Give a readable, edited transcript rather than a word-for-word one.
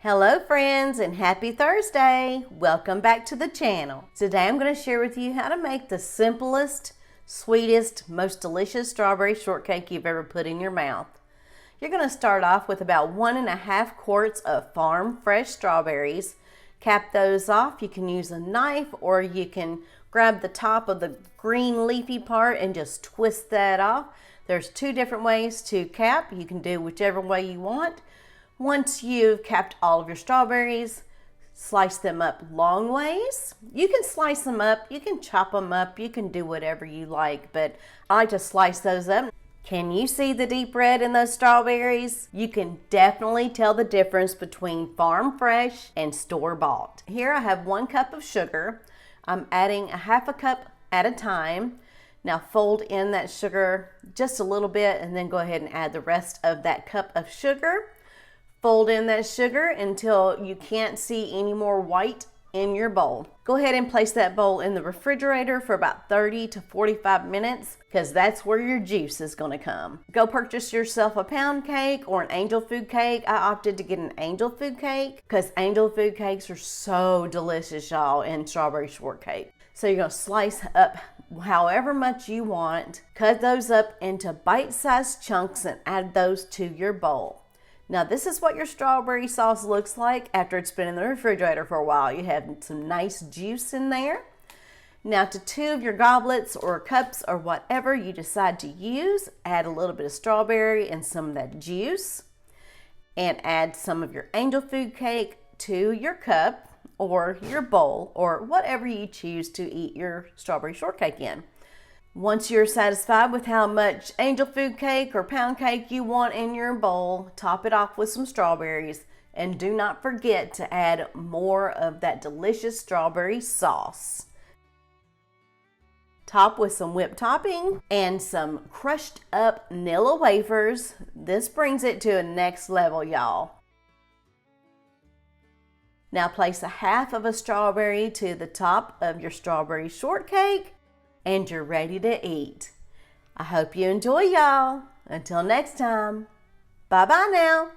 Hello friends and happy Thursday. Welcome back to the channel. Today I'm going to share with you how to make the simplest, sweetest, most delicious strawberry shortcake you've ever put in your mouth. You're going to start off with about 1.5 quarts of farm fresh strawberries. Cap those off. You can use a knife or you can grab the top of the green leafy part and just twist that off. There's two different ways to cap. You can do whichever way you want. Once you've capped all of your strawberries, slice them up long ways. You can slice them up, you can chop them up, you can do whatever you like, but I like to slice those up. Can you see the deep red in those strawberries? You can definitely tell the difference between farm fresh and store-bought. Here I have 1 cup of sugar. I'm adding 1/2 cup at a time. Now fold in that sugar just a little bit and then go ahead and add the rest of that cup of sugar. Fold in that sugar until you can't see any more white in your bowl. Go ahead and place that bowl in the refrigerator for about 30 to 45 minutes because that's where your juice is going to come. Go purchase yourself a pound cake or an angel food cake. I opted to get an angel food cake because angel food cakes are so delicious, y'all, in strawberry shortcake. So you're going to slice up however much you want, cut those up into bite-sized chunks and add those to your bowl. Now this is what your strawberry sauce looks like after it's been in the refrigerator for a while. You have some nice juice in there. Now to 2 of your goblets or cups or whatever you decide to use, add a little bit of strawberry and some of that juice. And add some of your angel food cake to your cup or your bowl or whatever you choose to eat your strawberry shortcake in. Once you're satisfied with how much angel food cake or pound cake you want in your bowl, top it off with some strawberries and do not forget to add more of that delicious strawberry sauce. Top with some whipped topping and some crushed up Nilla wafers. This brings it to a next level, y'all. Now place 1/2 of a strawberry to the top of your strawberry shortcake and you're ready to eat. I hope you enjoy, y'all. Until next time, bye-bye now.